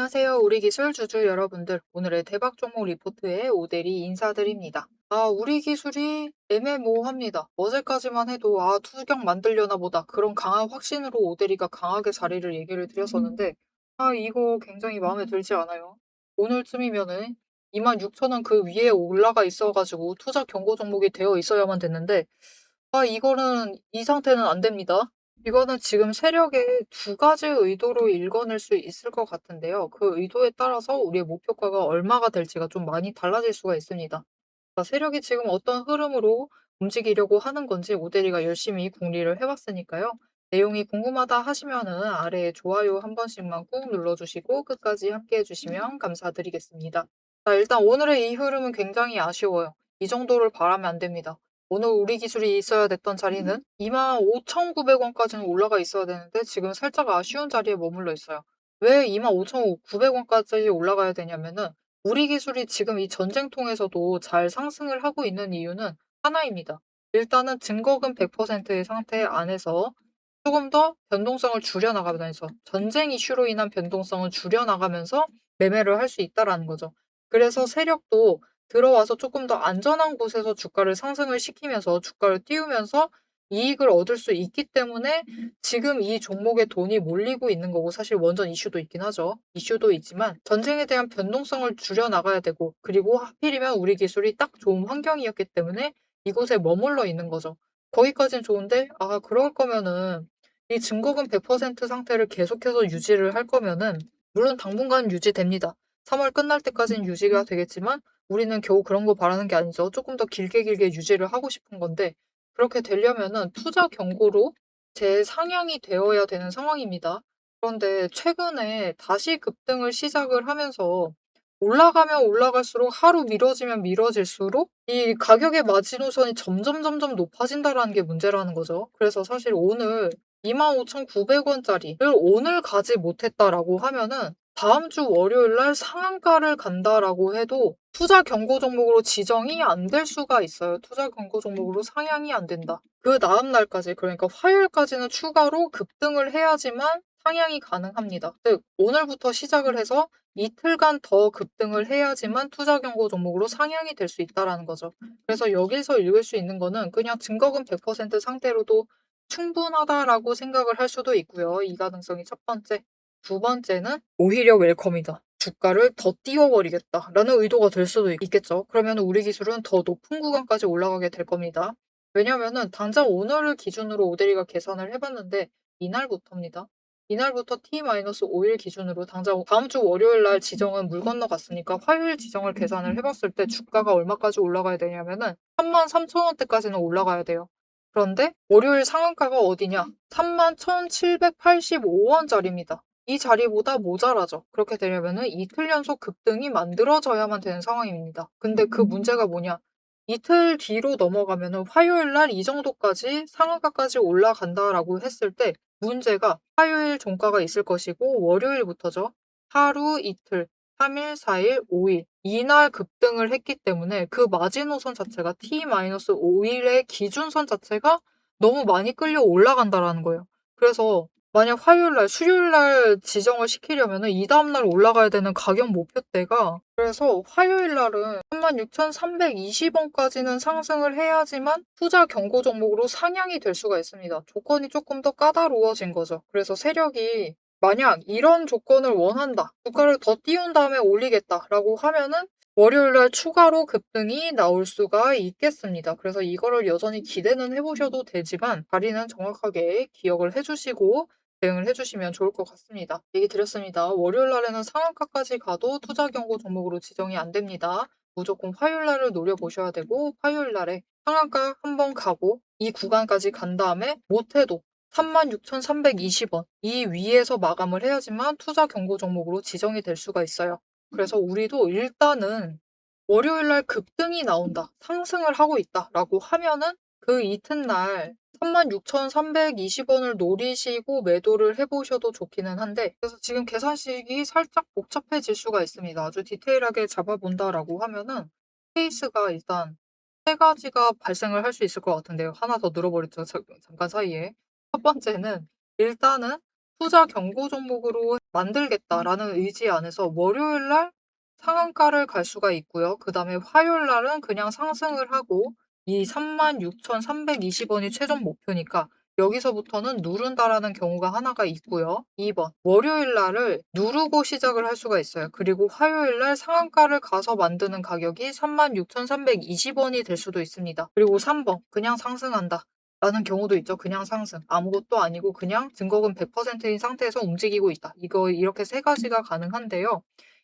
안녕하세요. 우리 기술 주주 여러분들. 오늘의 대박 종목 리포트에 오대리 인사드립니다. 우리 기술이 애매모호합니다. 어제까지만 해도 투경 만들려나 보다. 그런 강한 확신으로 오대리가 강하게 자리를 얘기를 드렸었는데, 이거 굉장히 마음에 들지 않아요. 오늘쯤이면은 26,000원 그 위에 올라가 있어가지고 투자 경고 종목이 되어 있어야만 됐는데, 이거는 이 상태는 안 됩니다. 이거는 지금 세력의 두 가지 의도로 읽어낼 수 있을 것 같은데요. 그 의도에 따라서 우리의 목표가가 얼마가 될지가 좀 많이 달라질 수가 있습니다. 세력이 지금 어떤 흐름으로 움직이려고 하는 건지 오대리가 열심히 궁리를 해봤으니까요. 내용이 궁금하다 하시면은 아래에 좋아요 한 번씩만 꾹 눌러주시고 끝까지 함께 해주시면 감사드리겠습니다. 자, 일단 오늘의 이 흐름은 굉장히 아쉬워요. 이 정도를 바라면 안 됩니다. 오늘 우리 기술이 있어야 됐던 자리는 25,900원까지는 올라가 있어야 되는데 지금 살짝 아쉬운 자리에 머물러 있어요. 왜 25,900원까지 올라가야 되냐면은 우리 기술이 지금 이 전쟁통에서도 잘 상승을 하고 있는 이유는 하나입니다. 일단은 증거금 100%의 상태 안에서 조금 더 변동성을 줄여나가면서 전쟁 이슈로 인한 변동성을 줄여나가면서 매매를 할 수 있다라는 거죠. 그래서 세력도 들어와서 조금 더 안전한 곳에서 주가를 상승을 시키면서 주가를 띄우면서 이익을 얻을 수 있기 때문에 지금 이 종목에 돈이 몰리고 있는 거고 사실 원전 이슈도 있긴 하죠. 이슈도 있지만 전쟁에 대한 변동성을 줄여나가야 되고 그리고 하필이면 우리 기술이 딱 좋은 환경이었기 때문에 이곳에 머물러 있는 거죠. 거기까지는 좋은데 그럴 거면은 이 증거금 100% 상태를 계속해서 유지를 할 거면은 물론 당분간 유지됩니다. 3월 끝날 때까지는 유지가 되겠지만 우리는 겨우 그런 거 바라는 게 아니죠. 조금 더 길게 유지를 하고 싶은 건데 그렇게 되려면은 투자 경고로 재상향이 되어야 되는 상황입니다. 그런데 최근에 다시 급등을 시작을 하면서 올라가면 올라갈수록 하루 미뤄지면 미뤄질수록 이 가격의 마지노선이 점점 높아진다라는 게 문제라는 거죠. 그래서 사실 오늘 25,900원짜리를 오늘 가지 못했다라고 하면은 다음 주 월요일 날 상한가를 간다라고 해도 투자 경고 종목으로 지정이 안 될 수가 있어요. 투자 경고 종목으로 상향이 안 된다. 그 다음 날까지 그러니까 화요일까지는 추가로 급등을 해야지만 상향이 가능합니다. 즉 오늘부터 시작을 해서 이틀간 더 급등을 해야지만 투자 경고 종목으로 상향이 될 수 있다라는 거죠. 그래서 여기서 읽을 수 있는 거는 그냥 증거금 100% 상태로도 충분하다라고 생각을 할 수도 있고요. 이 가능성이 첫 번째. 두 번째는 오히려 웰컴이다. 주가를 더 띄워버리겠다라는 의도가 될 수도 있겠죠. 그러면 우리 기술은 더 높은 구간까지 올라가게 될 겁니다. 왜냐면은 당장 오늘을 기준으로 오대리가 계산을 해봤는데 이날부터입니다. 이날부터 T-5일 기준으로 당장 다음 주 월요일 날 지정은 물 건너갔으니까 화요일 지정을 계산을 해봤을 때 주가가 얼마까지 올라가야 되냐면은 33,000원대까지는 올라가야 돼요. 그런데 월요일 상한가가 어디냐? 31,785원짜리입니다. 이 자리보다 모자라죠. 그렇게 되려면은 이틀 연속 급등이 만들어져야만 되는 상황입니다. 근데 그 문제가 뭐냐? 이틀 뒤로 넘어가면은 화요일 날 이 정도까지 상한가까지 올라간다라고 했을 때 문제가 화요일 종가가 있을 것이고 월요일부터죠. 하루 이틀, 3일, 4일, 5일 이날 급등을 했기 때문에 그 마지노선 자체가 T-5일의 기준선 자체가 너무 많이 끌려 올라간다라는 거예요. 그래서 만약 화요일 날, 수요일 날 지정을 시키려면은 이 다음 날 올라가야 되는 가격 목표대가 그래서 화요일 날은 36,320원까지는 상승을 해야지만 투자 경고 종목으로 상향이 될 수가 있습니다. 조건이 조금 더 까다로워진 거죠. 그래서 세력이 만약 이런 조건을 원한다. 주가를 더 띄운 다음에 올리겠다라고 하면은 월요일 날 추가로 급등이 나올 수가 있겠습니다. 그래서 이거를 여전히 기대는 해보셔도 되지만 자리는 정확하게 기억을 해주시고 대응을 해주시면 좋을 것 같습니다. 얘기 드렸습니다. 월요일 날에는 상한가까지 가도 투자 경고 종목으로 지정이 안 됩니다. 무조건 화요일 날을 노려보셔야 되고 화요일 날에 상한가 한번 가고 이 구간까지 간 다음에 못해도 36,320원 이 위에서 마감을 해야지만 투자 경고 종목으로 지정이 될 수가 있어요. 그래서 우리도 일단은 월요일 날 급등이 나온다, 상승을 하고 있다라고 하면은 그 이튿날 36,320원을 노리시고 매도를 해보셔도 좋기는 한데 그래서 지금 계산식이 살짝 복잡해질 수가 있습니다. 아주 디테일하게 잡아본다라고 하면은 케이스가 일단 세 가지가 발생을 할 수 있을 것 같은데요. 하나 더 늘어버렸죠. 잠깐 사이에. 첫 번째는 일단은 투자 경고 종목으로 만들겠다라는 의지 안에서 월요일 날 상한가를 갈 수가 있고요. 그다음에 화요일 날은 그냥 상승을 하고 이 36,320 원이 최종 목표니까 여기서부터는 누른다라는 경우가 하나가 있고요. 2번 월요일 날을 누르고 시작을 할 수가 있어요. 그리고 화요일 날 상한가를 가서 만드는 가격이 36,320 원이 될 수도 있습니다. 그리고 3번 그냥 상승한다. 라는 경우도 있죠. 그냥 상승. 아무것도 아니고 그냥 증거금 100%인 상태에서 움직이고 있다. 이거 이렇게 세 가지가 가능한데요.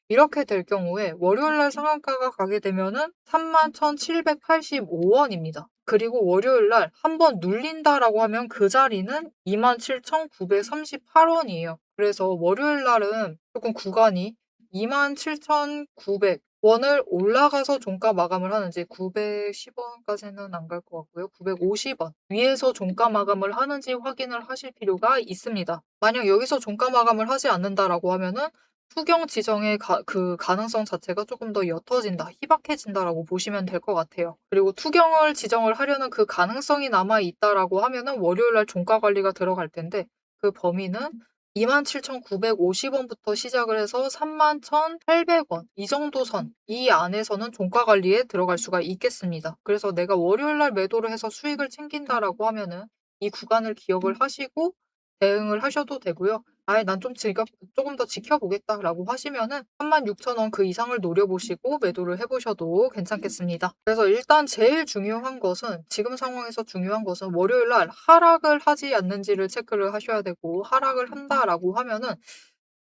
이렇게 될 경우에 월요일 날 상한가가 가게 되면은 31,785 원입니다. 그리고 월요일 날 한번 눌린다라고 하면 그 자리는 27,938 원이에요. 그래서 월요일 날은 조금 구간이 27,900 원을 올라가서 종가 마감을 하는지 910 원까지는 안 갈 것 같고요. 950 원 위에서 종가 마감을 하는지 확인을 하실 필요가 있습니다. 만약 여기서 종가 마감을 하지 않는다라고 하면은 투경 지정의 그 가능성 자체가 조금 더 옅어진다, 희박해진다라고 보시면 될 것 같아요. 그리고 투경을 지정을 하려는 그 가능성이 남아 있다라고 하면은 월요일 날 종가 관리가 들어갈 텐데 그 범위는 27,950 원부터 시작을 해서 31,800 원 이 정도 선, 이 안에서는 종가 관리에 들어갈 수가 있겠습니다. 그래서 내가 월요일 날 매도를 해서 수익을 챙긴다라고 하면은 이 구간을 기억을 하시고 대응을 하셔도 되고요. 아예 난 좀 조금 더 지켜보겠다라고 하시면은 36,000원 그 이상을 노려보시고 매도를 해보셔도 괜찮겠습니다. 그래서 일단 제일 중요한 것은 지금 상황에서 중요한 것은 월요일 날 하락을 하지 않는지를 체크를 하셔야 되고 하락을 한다라고 하면은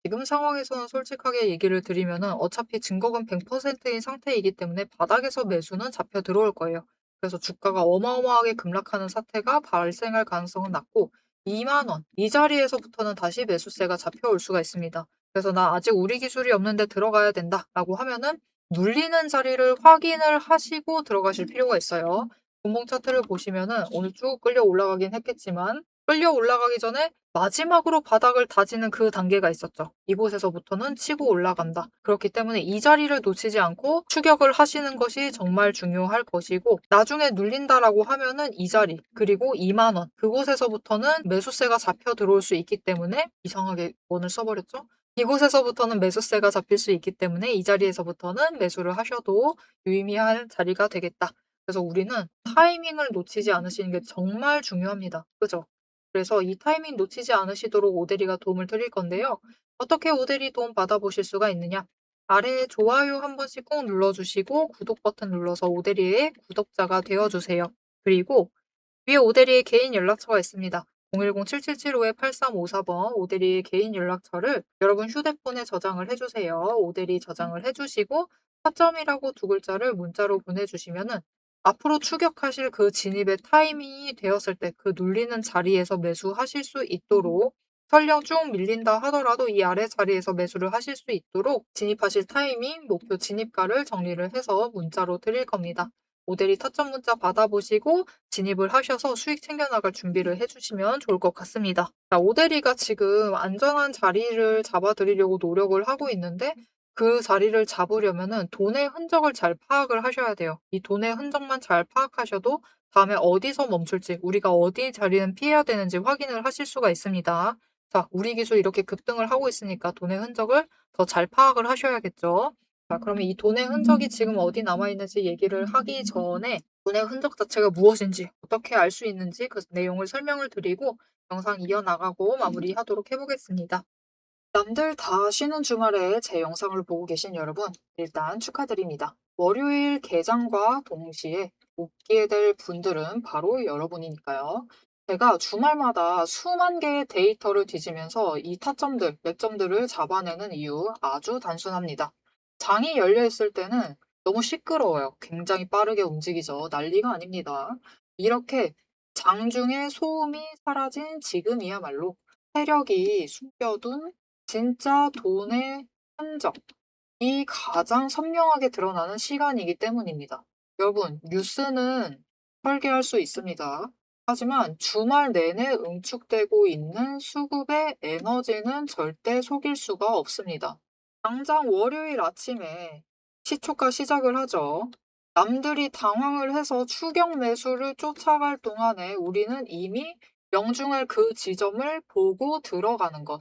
지금 상황에서는 솔직하게 얘기를 드리면은 어차피 증거금 100%인 상태이기 때문에 바닥에서 매수는 잡혀 들어올 거예요. 그래서 주가가 어마어마하게 급락하는 사태가 발생할 가능성은 낮고 2만 원 이 자리에서부터는 다시 매수세가 잡혀올 수가 있습니다. 그래서 나 아직 우리 기술이 없는데 들어가야 된다라고 하면은 눌리는 자리를 확인을 하시고 들어가실 필요가 있어요. 분봉 차트를 보시면은 오늘 쭉 끌려 올라가긴 했겠지만 끌려 올라가기 전에 마지막으로 바닥을 다지는 그 단계가 있었죠. 이곳에서부터는 치고 올라간다. 그렇기 때문에 이 자리를 놓치지 않고 추격을 하시는 것이 정말 중요할 것이고 나중에 눌린다라고 하면은 이 자리 그리고 2만 원 그곳에서부터는 매수세가 잡혀 들어올 수 있기 때문에 이상하게 원을 써버렸죠. 이곳에서부터는 매수세가 잡힐 수 있기 때문에 이 자리에서부터는 매수를 하셔도 유의미한 자리가 되겠다. 그래서 우리는 타이밍을 놓치지 않으시는 게 정말 중요합니다. 그죠? 그래서 이 타이밍 놓치지 않으시도록 오대리가 도움을 드릴 건데요. 어떻게 오대리 도움 받아보실 수가 있느냐? 아래에 좋아요 한 번씩 꼭 눌러주시고 구독 버튼 눌러서 오대리의 구독자가 되어주세요. 그리고 위에 오대리의 개인 연락처가 있습니다. 010-7775-8354번 오대리의 개인 연락처를 여러분 휴대폰에 저장을 해주세요. 오대리 저장을 해주시고 타점이라고 두 글자를 문자로 보내주시면은 앞으로 추격하실 그 진입의 타이밍이 되었을 때 그 눌리는 자리에서 매수하실 수 있도록 설령 쭉 밀린다 하더라도 이 아래 자리에서 매수를 하실 수 있도록 진입하실 타이밍, 목표 진입가를 정리를 해서 문자로 드릴 겁니다. 오대리 타점 문자 받아보시고 진입을 하셔서 수익 챙겨나갈 준비를 해주시면 좋을 것 같습니다. 자, 오대리가 지금 안전한 자리를 잡아드리려고 노력을 하고 있는데 그 자리를 잡으려면은 돈의 흔적을 잘 파악을 하셔야 돼요. 이 돈의 흔적만 잘 파악하셔도 다음에 어디서 멈출지, 우리가 어디 자리는 피해야 되는지 확인을 하실 수가 있습니다. 자, 우리 기술 이렇게 급등을 하고 있으니까 돈의 흔적을 더 잘 파악을 하셔야겠죠. 자, 그러면 이 돈의 흔적이 지금 어디 남아있는지 얘기를 하기 전에 돈의 흔적 자체가 무엇인지, 어떻게 알 수 있는지 그 내용을 설명을 드리고 영상 이어나가고 마무리하도록 해보겠습니다. 남들 다 쉬는 주말에 제 영상을 보고 계신 여러분, 일단 축하드립니다. 월요일 개장과 동시에 웃게 될 분들은 바로 여러분이니까요. 제가 주말마다 수만 개의 데이터를 뒤지면서 이 타점들, 매점들을 잡아내는 이유 아주 단순합니다. 장이 열려 있을 때는 너무 시끄러워요. 굉장히 빠르게 움직이죠. 난리가 아닙니다. 이렇게 장중에 소음이 사라진 지금이야말로 세력이 숨겨둔 진짜 돈의 흔적, 이 가장 선명하게 드러나는 시간이기 때문입니다. 여러분, 뉴스는 설계할 수 있습니다. 하지만 주말 내내 응축되고 있는 수급의 에너지는 절대 속일 수가 없습니다. 당장 월요일 아침에 시초가 시작을 하죠. 남들이 당황을 해서 추격 매수를 쫓아갈 동안에 우리는 이미 명중할 그 지점을 보고 들어가는 것.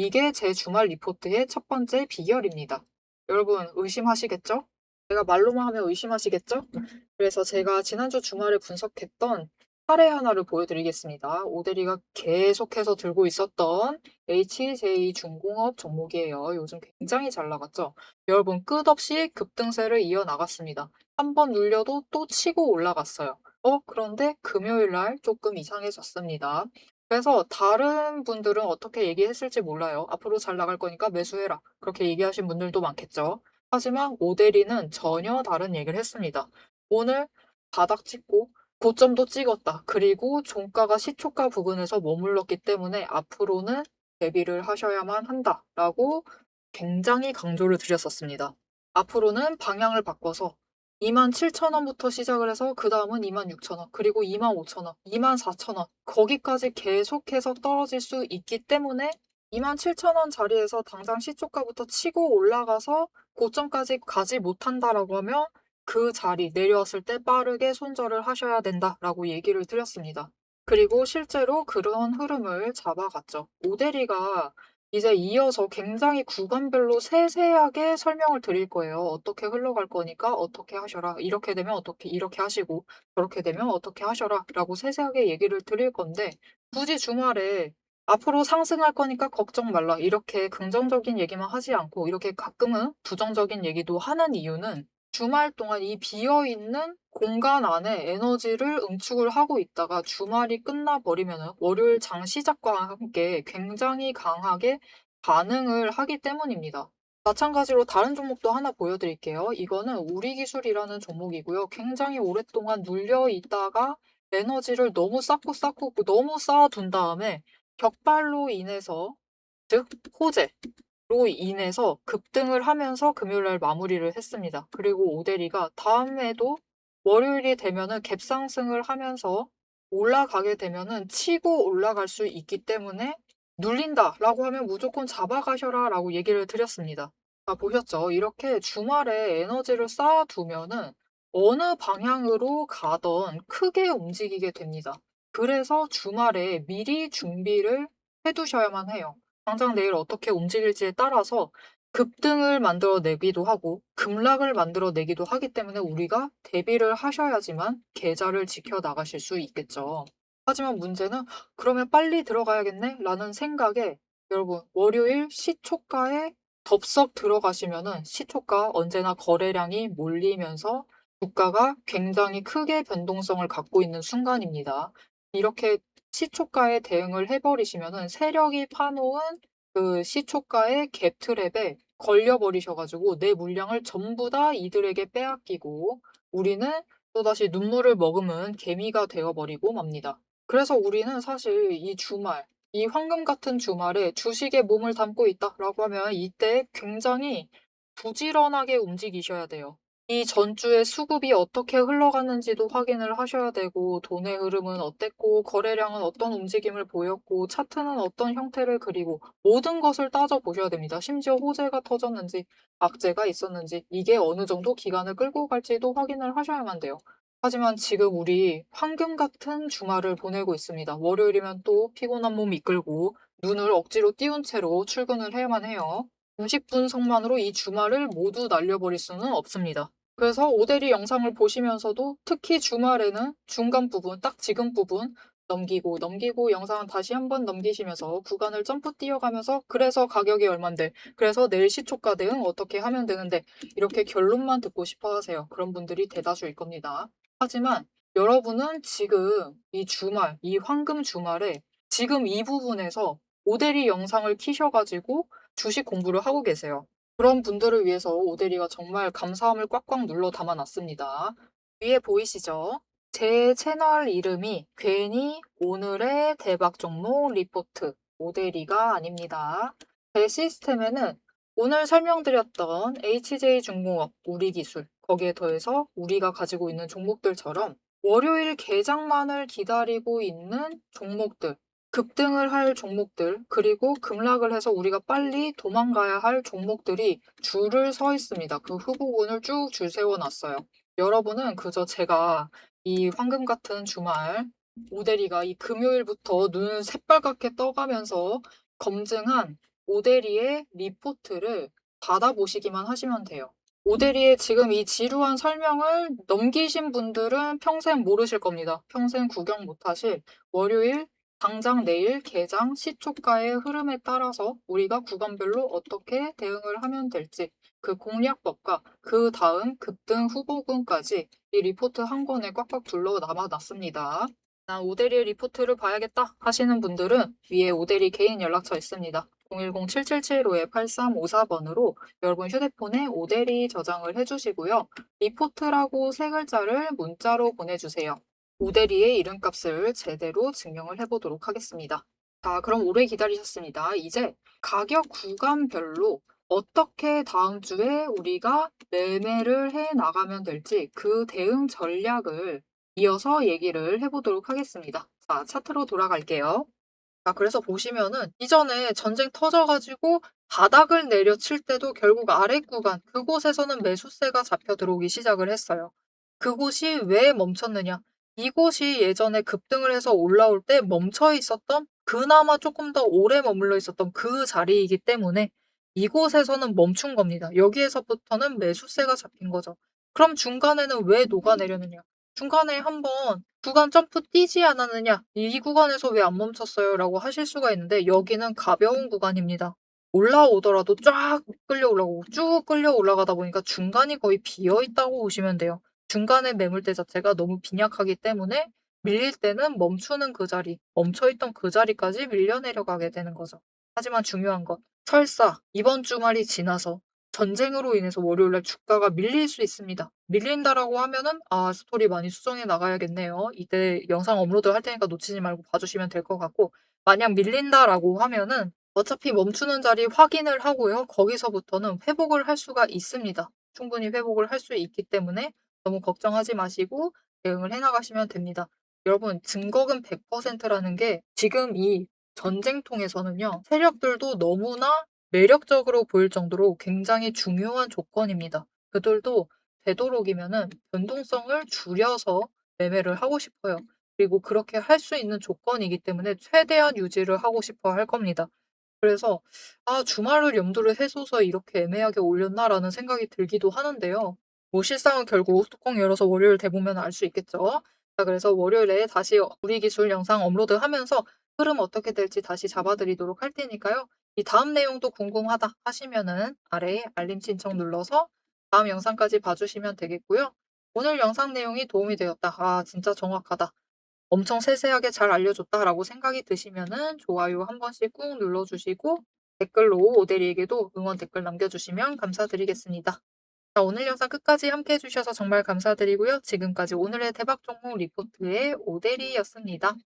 이게 제 주말 리포트의 첫 번째 비결입니다. 여러분 의심하시겠죠? 제가 말로만 하면 의심하시겠죠? 그래서 제가 지난주 주말에 분석했던 사례 하나를 보여드리겠습니다. 오대리가 계속해서 들고 있었던 HJ 중공업 종목이에요. 요즘 굉장히 잘 나갔죠? 여러분 끝없이 급등세를 이어나갔습니다. 한 번 눌려도 또 치고 올라갔어요. 그런데 금요일 날 조금 이상해졌습니다. 그래서 다른 분들은 어떻게 얘기했을지 몰라요. "앞으로 잘 나갈 거니까 매수해라." 그렇게 얘기하신 분들도 많겠죠. 하지만 오데리는 전혀 다른 얘기를 했습니다. "오늘 바닥 찍고 고점도 찍었다. 그리고 종가가 시초가 부근에서 머물렀기 때문에 앞으로는 대비를 하셔야만 한다."라고 굉장히 강조를 드렸었습니다. 앞으로는 방향을 바꿔서 27,000원부터 시작을 해서 그다음은 26,000원, 그리고 25,000원, 24,000원 거기까지 계속해서 떨어질 수 있기 때문에 27,000원 자리에서 당장 시초가부터 치고 올라가서 고점까지 가지 못한다라고 하면 그 자리 내려왔을 때 빠르게 손절을 하셔야 된다라고 얘기를 드렸습니다. 그리고 실제로 그런 흐름을 잡아갔죠. 오데리가 이제 이어서 굉장히 구간별로 세세하게 설명을 드릴 거예요. "어떻게 흘러갈 거니까 어떻게 하셔라. 이렇게 되면 어떻게 이렇게 하시고 저렇게 되면 어떻게 하셔라."라고 세세하게 얘기를 드릴 건데 굳이 주말에 "앞으로 상승할 거니까 걱정 말라." 이렇게 긍정적인 얘기만 하지 않고 이렇게 가끔은 부정적인 얘기도 하는 이유는 주말 동안 이 비어 있는 공간 안에 에너지를 응축을 하고 있다가 주말이 끝나 버리면은 월요일 장 시작과 함께 굉장히 강하게 반응을 하기 때문입니다. 마찬가지로 다른 종목도 하나 보여드릴게요. 이거는 우리기술이라는 종목이고요. 굉장히 오랫동안 눌려 있다가 에너지를 너무 쌓고 너무 쌓아둔 다음에 격발로 인해서, 즉 호재로 인해서 급등을 하면서 금요일 날 마무리를 했습니다. 그리고 오데리가 다음에도 월요일이 되면은 갭상승을 하면서 올라가게 되면은 치고 올라갈 수 있기 때문에 "눌린다."라고 하면 "무조건 잡아가셔라."라고 얘기를 드렸습니다. 보셨죠? 이렇게 주말에 에너지를 쌓아두면은 어느 방향으로 가든 크게 움직이게 됩니다. 그래서 주말에 미리 준비를 해 두셔야만 해요. 당장 내일 어떻게 움직일지에 따라서 급등을 만들어내기도 하고 급락을 만들어내기도 하기 때문에 우리가 대비를 하셔야지만 계좌를 지켜나가실 수 있겠죠. 하지만 문제는 '그러면 빨리 들어가야겠네.' 라는 생각에 여러분 월요일 시초가에 덥석 들어가시면은 시초가 언제나 거래량이 몰리면서 주가가 굉장히 크게 변동성을 갖고 있는 순간입니다. 이렇게 시초가에 대응을 해 버리시면은 세력이 파 놓은 그 시초가의 갭 트랩에 걸려 버리셔 가지고 내 물량을 전부 다 이들에게 빼앗기고 우리는 또다시 눈물을 머금은 개미가 되어 버리고 맙니다. 그래서 우리는 사실 이 주말, 이 황금 같은 주말에 '주식에 몸을 담고 있다.'라고 하면 이때 굉장히 부지런하게 움직이셔야 돼요. 이 전주의 수급이 어떻게 흘러갔는지도 확인을 하셔야 되고 돈의 흐름은 어땠고 거래량은 어떤 움직임을 보였고 차트는 어떤 형태를 그리고 모든 것을 따져 보셔야 됩니다. 심지어 호재가 터졌는지 악재가 있었는지 이게 어느 정도 기간을 끌고 갈지도 확인을 하셔야만 돼요. 하지만 지금 우리 황금 같은 주말을 보내고 있습니다. 월요일이면 또 피곤한 몸 이끌고 눈을 억지로 띄운 채로 출근을 해야만 해요. 90분석만으로 이 주말을 모두 날려버릴 수는 없습니다. 그래서 오데리 영상을 보시면서도 특히 주말에는 중간 부분, 딱 지금 부분 넘기고 영상은 다시 한번 넘기시면서 구간을 점프 뛰어가면서 그래서 가격이 얼만데, 그래서 내일 시초가 대응 어떻게 하면 되는데 이렇게 결론만 듣고 싶어 하세요. 그런 분들이 대다수일 겁니다. 하지만 여러분은 지금 이 주말, 이 황금 주말에 지금 이 부분에서 오데리 영상을 키셔 가지고 주식 공부를 하고 계세요. 그런 분들을 위해서 오데리가 정말 감사함을 꽉꽉 눌러 담아 놨습니다. 위에 보이시죠? 제 채널 이름이 괜히 오늘의 대박 종목 리포트 오데리가 아닙니다. 제 시스템에는 오늘 설명드렸던 HJ중공업, 우리기술, 거기에 더해서 우리가 가지고 있는 종목들처럼 월요일 개장만을 기다리고 있는 종목들, 급등을 할 종목들, 그리고 급락을 해서 우리가 빨리 도망가야 할 종목들이 줄을 서 있습니다. 그 후보군을 쭉 줄 세워 놨어요. 여러분은 그저 제가 이 황금 같은 주말 오데리가 이 금요일부터 눈 새빨갛게 떠가면서 검증한 오대리의 리포트를 받아보시기만 하시면 돼요. 오대리의 지금 이 지루한 설명을 넘기신 분들은 평생 모르실 겁니다. 평생 구경 못하실 월요일, 당장 내일 개장 시초가의 흐름에 따라서 우리가 구간별로 어떻게 대응을 하면 될지 그 공략법과 그 다음 급등 후보군까지 이 리포트 한 권에 꽉꽉 둘러 남아놨습니다. 나 오대리 리포트를 봐야겠다 하시는 분들은 위에 오대리 개인 연락처 있습니다. 010-7775-8354번으로 여러분 휴대폰에 오대리 저장을 해주시고요. 리포트라고 세 글자를 문자로 보내주세요. 오대리의 이름값을 제대로 증명을 해보도록 하겠습니다. 자, 그럼 오래 기다리셨습니다. 이제 가격 구간별로 어떻게 다음 주에 우리가 매매를 해 나가면 될지 그 대응 전략을 이어서 얘기를 해보도록 하겠습니다. 자, 차트로 돌아갈게요. 자, 그래서 보시면은 이전에 전쟁 터져가지고 바닥을 내려칠 때도 결국 아래 구간, 그곳에서는 매수세가 잡혀 들어오기 시작을 했어요. 그곳이 왜 멈췄느냐? 이곳이 예전에 급등을 해서 올라올 때 멈춰 있었던, 그나마 조금 더 오래 머물러 있었던 그 자리이기 때문에 이곳에서는 멈춘 겁니다. 여기에서부터는 매수세가 잡힌 거죠. 그럼 중간에는 왜 녹아내렸느냐? 중간에 한번 구간 점프 뛰지 않았느냐? 이 구간에서 왜 안 멈췄어요? 라고 하실 수가 있는데 여기는 가벼운 구간입니다. 올라오더라도 쫙 끌려 올라오고 쭉 끌려 올라가다 보니까 중간이 거의 비어 있다고 보시면 돼요. 중간의 매물대 자체가 너무 빈약하기 때문에 밀릴 때는 멈추는 그 자리, 멈춰있던 그 자리까지 밀려 내려가게 되는 거죠. 하지만 중요한 건 설사 이번 주말이 지나서 전쟁으로 인해서 월요일날 주가가 밀릴 수 있습니다. 밀린다라고 하면은 스토리 많이 수정해 나가야겠네요. 이때 영상 업로드 할 테니까 놓치지 말고 봐주시면 될 것 같고, 만약 밀린다라고 하면은 어차피 멈추는 자리 확인을 하고요. 거기서부터는 회복을 할 수가 있습니다. 충분히 회복을 할 수 있기 때문에 너무 걱정하지 마시고 대응을 해 나가시면 됩니다. 여러분, 증거금 100%라는 게 지금 이 전쟁통에서는요, 세력들도 너무나 매력적으로 보일 정도로 굉장히 중요한 조건입니다. 그들도 되도록이면은 변동성을 줄여서 매매를 하고 싶어요. 그리고 그렇게 할 수 있는 조건이기 때문에 최대한 유지를 하고 싶어 할 겁니다. 그래서 주말을 염두를 해줘서 이렇게 애매하게 올렸나라는 생각이 들기도 하는데요. 뭐 실상은 결국 뚜껑 열어서 월요일 돼보면 알 수 있겠죠. 자, 그래서 월요일에 다시 우리 기술 영상 업로드하면서 흐름 어떻게 될지 다시 잡아드리도록 할 테니까요. 이 다음 내용도 궁금하다 하시면은 아래에 알림 신청 눌러서 다음 영상까지 봐주시면 되겠고요. 오늘 영상 내용이 도움이 되었다. 진짜 정확하다. 엄청 세세하게 잘 알려줬다라고 생각이 드시면은 좋아요 한 번씩 꾹 눌러주시고 댓글로 오대리에게도 응원 댓글 남겨주시면 감사드리겠습니다. 자, 오늘 영상 끝까지 함께 해주셔서 정말 감사드리고요. 지금까지 오늘의 대박 종목 리포트의 오대리였습니다.